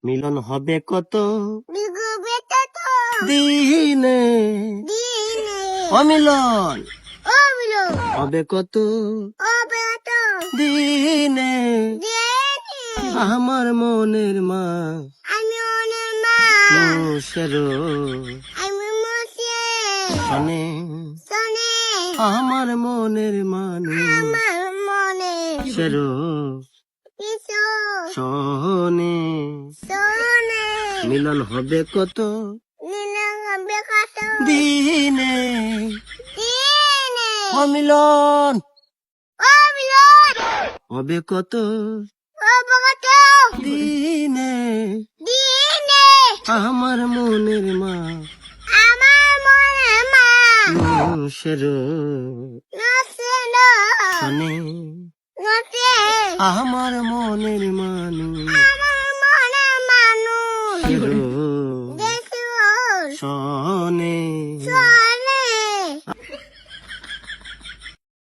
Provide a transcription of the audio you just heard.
মিলন হবে কত বিগুবে তত দিনে, দিনে অমিলন ও মিলো হবে কত ও বেত দিনে, দিনে আমার মনের মা আমি ওনের মা মুশের আমি মুছে শোনে, শোনে আমার মনের মানুষ আমার মনে শের কিছু শোনে, শোনে মিলন হবে কত নিলে হবে কত দিনে, দিনে অমিলন ও মিলন হবে কত ও কত দিনে, দিনে আমার মনের মা আমার মনে মা মুশের নসে শোনে, নসে আমার মনের মানুষ আমার মনে মানুষ শের দেশ শোনে।